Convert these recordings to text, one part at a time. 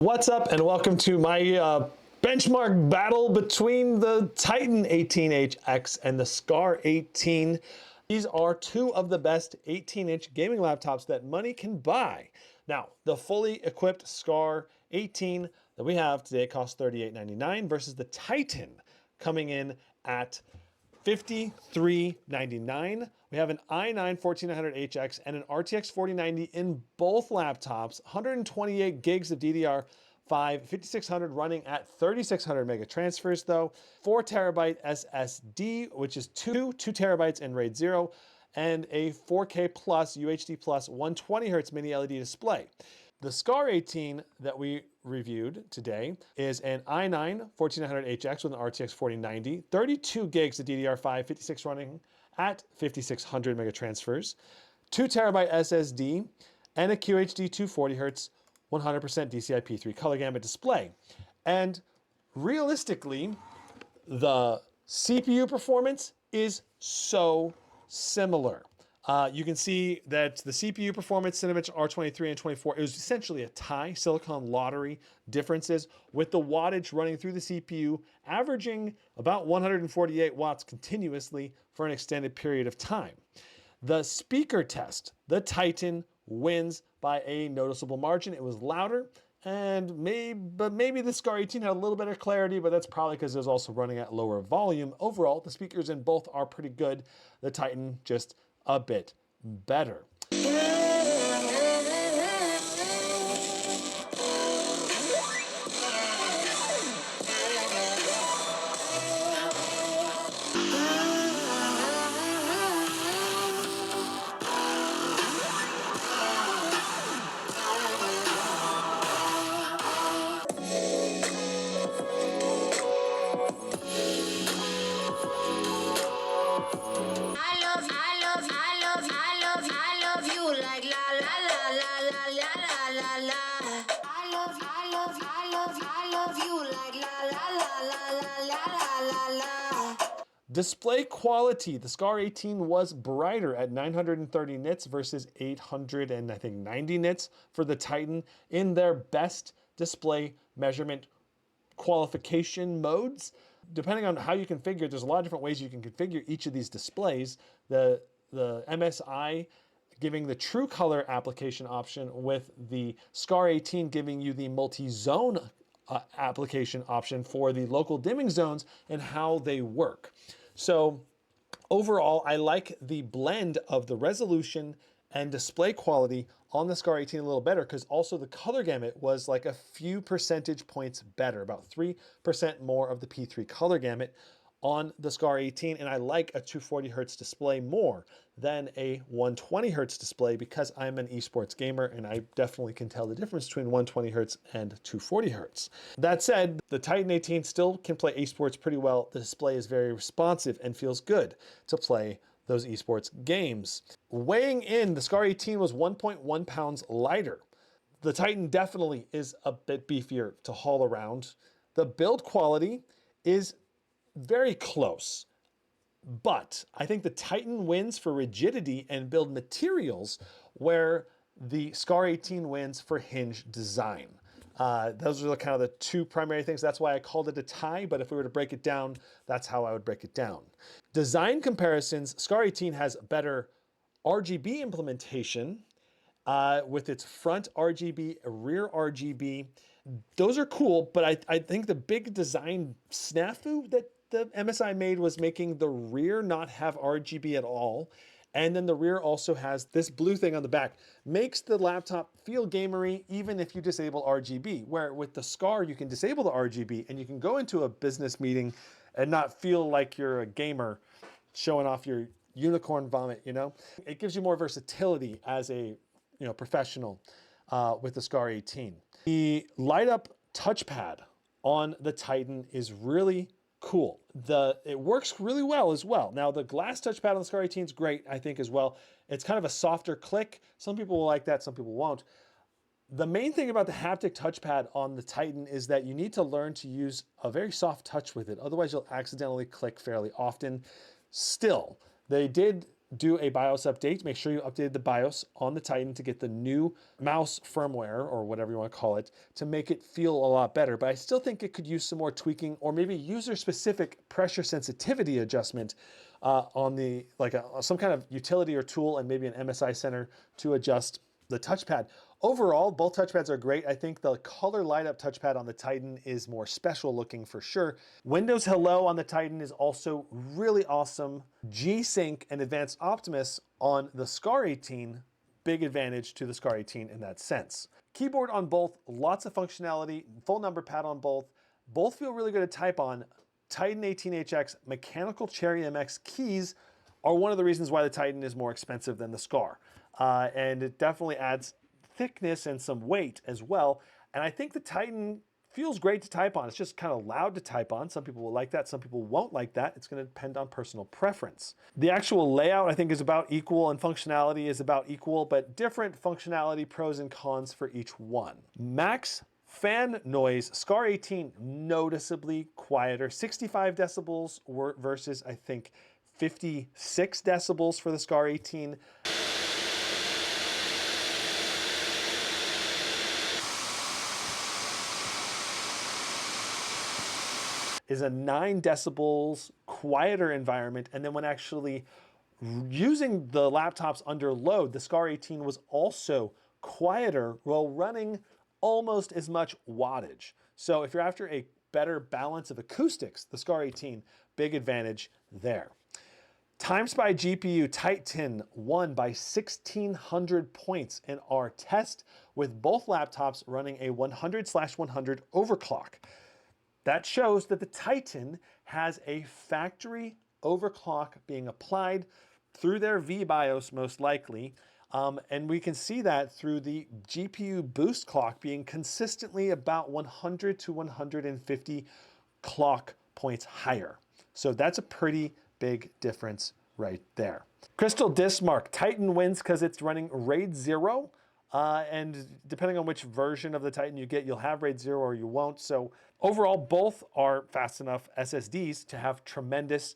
What's up and welcome to my benchmark battle between the Titan 18HX and the Scar 18. These are two of the best 18-inch gaming laptops that money can buy. Now, the fully equipped Scar 18 that we have today costs $38.99 versus the Titan coming in at $53.99. We have an i9-14900HX and an RTX 4090 in both laptops, 128 gigs of DDR5, 5600 running at 3600 mega transfers though, 4 terabyte SSD, which is two terabytes in RAID 0, and a 4K plus UHD plus 120 hertz mini LED display. The Scar 18 that we reviewed today is an i9-14900HX with an RTX 4090, 32 gigs of DDR5, 56 running at 5600 mega transfers, 2 terabyte SSD, and a QHD 240 hertz 100% DCI-P3 color gamut display. And realistically, the CPU performance is so similar. You can see that the CPU performance, Cinebench R23 and 24, it was essentially a tie, silicon lottery differences, with the wattage running through the CPU, averaging about 148 watts continuously for an extended period of time. The speaker test, the Titan wins by a noticeable margin. It was louder, and maybe the Scar 18 had a little better clarity, but that's probably because it was also running at lower volume. Overall, the speakers in both are pretty good. The Titan just a bit better. Display quality, the Scar 18 was brighter at 930 nits versus 890 nits for the Titan in their best display measurement qualification modes. Depending on how you configure, there's a lot of different ways you can configure each of these displays. The MSI giving the true color application option, with the Scar 18 giving you the multi-zone application option for the local dimming zones and how they work. So overall, I like the blend of the resolution and display quality on the Scar 18 a little better, because also the color gamut was like a few percentage points better, about 3% more of the P3 color gamut on the Scar 18, and I like a 240 hertz display more than a 120 hertz display because I'm an esports gamer and I definitely can tell the difference between 120 hertz and 240 hertz. That said, the Titan 18 still can play esports pretty well. The display is very responsive and feels good to play those esports games. Weighing in, the Scar 18 was 1.1 pounds lighter. The Titan definitely is a bit beefier to haul around. The build quality is very close, but I think the Titan wins for rigidity and build materials, where the Scar 18 wins for hinge design. Those are kind of the two primary things. That's why I called it a tie, but if we were to break it down, that's how I would break it down. Design comparisons, Scar 18 has better RGB implementation with its front RGB, rear RGB. Those are cool, but I think the big design snafu that the MSI made was making the rear not have RGB at all. And then the rear also has this blue thing on the back. Makes the laptop feel gamery even if you disable RGB, where with the Scar you can disable the RGB and you can go into a business meeting and not feel like you're a gamer showing off your unicorn vomit, you know? It gives you more versatility as a professional with the Scar 18. The light up touchpad on the Titan is really cool. It works really well as well. Now the glass touchpad on the Scar 18 is great, I think, as well. It's kind of a softer click. Some people will like that, some people won't. The main thing about the haptic touchpad on the Titan is that you need to learn to use a very soft touch with it. Otherwise you'll accidentally click fairly often. Still, they did do a BIOS update. Make sure you updated the BIOS on the Titan to get the new mouse firmware, or whatever you want to call it, to make it feel a lot better. But I still think it could use some more tweaking, or maybe user-specific pressure sensitivity adjustment on the, like some kind of utility or tool, and maybe an MSI center to adjust the touchpad. Overall, both touchpads are great. I think the color light up touchpad on the Titan is more special looking for sure. Windows Hello on the Titan is also really awesome. G-Sync and Advanced Optimus on the Scar 18, big advantage to the Scar 18 in that sense. Keyboard on both, lots of functionality, full number pad on both. Both feel really good to type on. Titan 18HX mechanical Cherry MX keys are one of the reasons why the Titan is more expensive than the Scar. And it definitely adds thickness and some weight as well. And I think the Titan feels great to type on. It's just kind of loud to type on. Some people will like that, some people won't like that. It's going to depend on personal preference. The actual layout, I think, is about equal, and functionality is about equal, but different functionality pros and cons for each one. Max fan noise, Scar 18 noticeably quieter, 65 decibels versus I think 56 decibels for the Scar 18. Is a 9 decibels quieter environment, and then when actually using the laptops under load, the Scar 18 was also quieter while running almost as much wattage. So if you're after a better balance of acoustics, the Scar 18, big advantage there. Times by GPU, Titan won by 1,600 points in our test with both laptops running a 100/100 overclock. That shows that the Titan has a factory overclock being applied through their VBIOS most likely. And we can see that through the GPU boost clock being consistently about 100 to 150 clock points higher. So that's a pretty big difference right there. Crystal Dismark, Titan wins because it's running RAID 0. And depending on which version of the Titan you get, you'll have RAID 0 or you won't. So overall, both are fast enough SSDs to have tremendous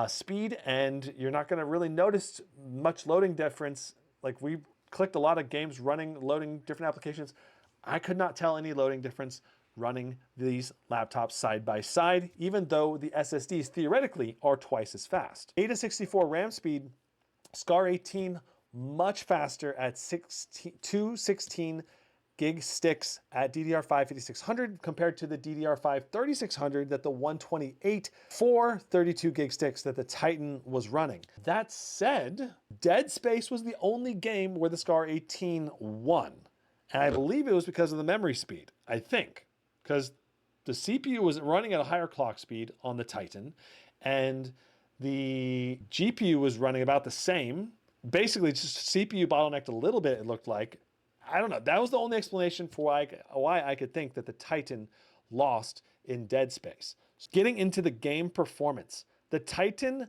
speed, and you're not going to really notice much loading difference. Like, we clicked a lot of games loading different applications. I could not tell any loading difference running these laptops side by side, even though the SSDs theoretically are twice as fast. 8 to 64 RAM speed, Scar 18 much faster at 216 gig sticks at DDR5 5600 compared to the DDR5 3600 that the 128 for 32 gig sticks that the Titan was running. That said, Dead Space was the only game where the Scar 18 won. And I believe it was because of the memory speed, I think. Because the CPU was running at a higher clock speed on the Titan, and the GPU was running about the same. Basically, just CPU bottlenecked a little bit, it looked like. I don't know. That was the only explanation for why I could think that the Titan lost in Dead Space. Getting into the game performance, the Titan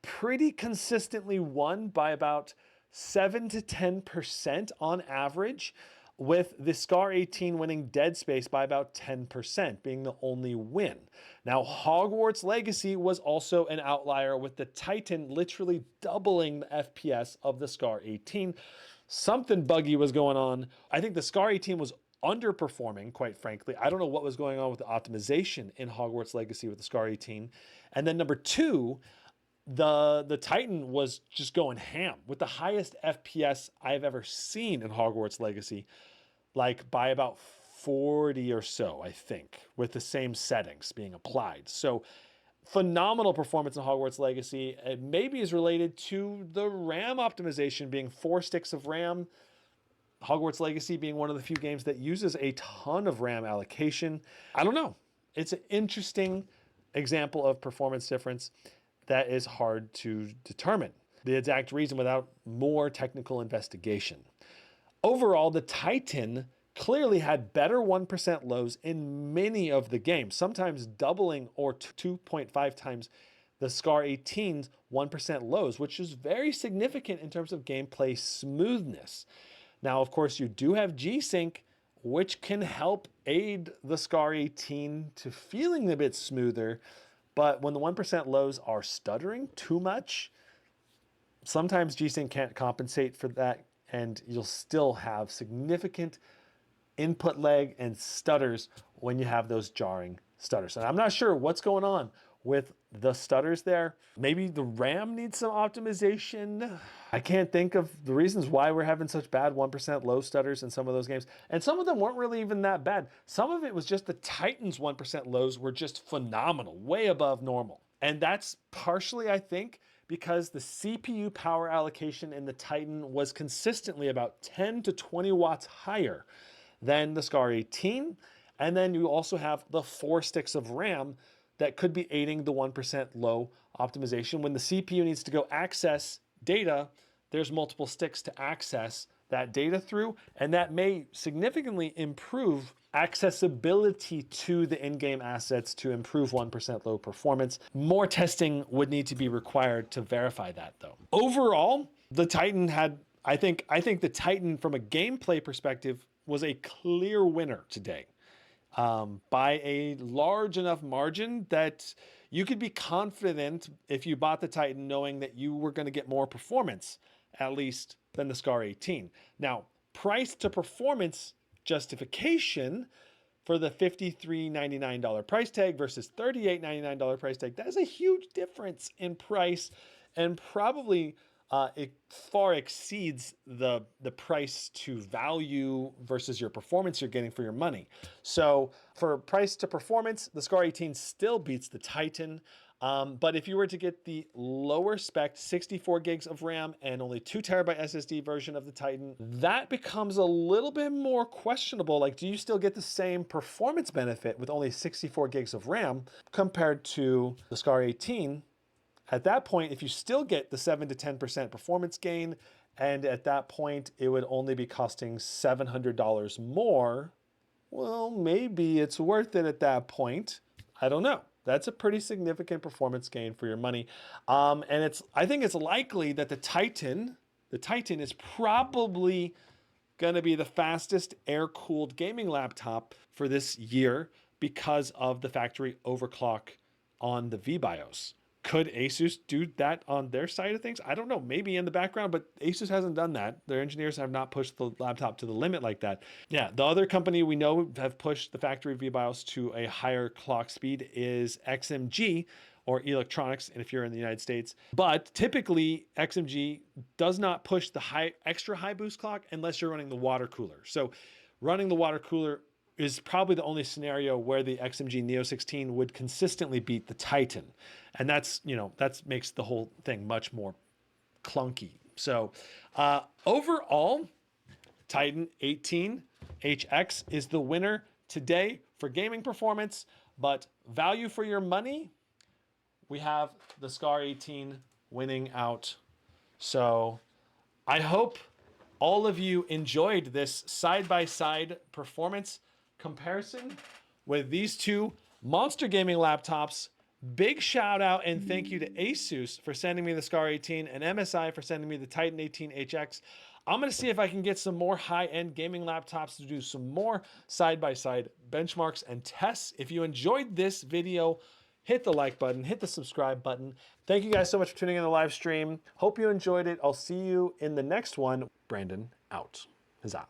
pretty consistently won by about 7 to 10% on average, with the Scar 18 winning Dead Space by about 10%, being the only win. Now, Hogwarts Legacy was also an outlier, with the Titan literally doubling the FPS of the Scar 18. Something buggy was going on. I think the Scar 18 was underperforming, quite frankly. I don't know what was going on with the optimization in Hogwarts Legacy with the Scar 18. And then number two, the Titan was just going ham with the highest FPS I've ever seen in Hogwarts Legacy, like by about 40 or so, I think, with the same settings being applied. So phenomenal performance in Hogwarts Legacy. It maybe is related to the RAM optimization being 4 sticks of RAM. Hogwarts Legacy being one of the few games that uses a ton of RAM allocation. I don't know. It's an interesting example of performance difference that is hard to determine the exact reason without more technical investigation. Overall, the Titan clearly had better 1% lows in many of the games, sometimes doubling or 2.5 times the Scar 18's 1% lows, which is very significant in terms of gameplay smoothness. Now, of course, you do have G-Sync, which can help aid the Scar 18 to feeling a bit smoother. But when the 1% lows are stuttering too much, sometimes G-Sync can't compensate for that, and you'll still have significant input lag and stutters when you have those jarring stutters. And I'm not sure what's going on with the stutters there. Maybe the RAM needs some optimization. I can't think of the reasons why we're having such bad 1% low stutters in some of those games. And some of them weren't really even that bad. Some of it was just the Titan's 1% lows were just phenomenal, way above normal. And that's partially, I think, because the CPU power allocation in the Titan was consistently about 10 to 20 watts higher than the SCAR 18. And then you also have the 4 sticks of RAM that could be aiding the 1% low optimization. When the CPU needs to go access data, there's multiple sticks to access that data through, and that may significantly improve accessibility to the in-game assets to improve 1% low performance. More testing would need to be required to verify that though. Overall, the Titan had, I think the Titan from a gameplay perspective was a clear winner today. By a large enough margin that you could be confident if you bought the Titan knowing that you were going to get more performance, at least, than the SCAR 18. Now, price to performance justification for the $53.99 price tag versus $38.99 price tag, that is a huge difference in price, and probably it far exceeds the price to value versus your performance you're getting for your money. So for price to performance, the SCAR 18 still beats the Titan. But if you were to get the lower spec 64 gigs of RAM and only 2 terabyte SSD version of the Titan, that becomes a little bit more questionable. Like, do you still get the same performance benefit with only 64 gigs of RAM compared to the SCAR 18? At that point, if you still get the 7 to 10% performance gain, and at that point, it would only be costing $700 more, well, maybe it's worth it at that point. I don't know. That's a pretty significant performance gain for your money. And I think it's likely that the Titan is probably going to be the fastest air-cooled gaming laptop for this year because of the factory overclock on the VBIOS. Could Asus do that on their side of things? I don't know, maybe in the background, but Asus hasn't done that. Their engineers have not pushed the laptop to the limit like that. Yeah, the other company we know have pushed the factory VBIOS to a higher clock speed is XMG, or electronics, and if you're in the United States. But typically, XMG does not push the extra high boost clock unless you're running the water cooler. So running the water cooler is probably the only scenario where the XMG Neo 16 would consistently beat the Titan. And that's, that makes the whole thing much more clunky. So overall, Titan 18 HX is the winner today for gaming performance, but value for your money, we have the SCAR 18 winning out. So I hope all of you enjoyed this side-by-side performance comparison with these two monster gaming laptops. Big shout out and thank you to Asus for sending me the SCAR 18 and MSI for sending me the Titan 18 HX. I'm going to see if I can get some more high-end gaming laptops to do some more side-by-side benchmarks and tests. If you enjoyed this video, hit the like button, hit the subscribe button. Thank you guys so much for tuning in the live stream. Hope you enjoyed it. I'll see you in the next one. Brandon out. Huzzah.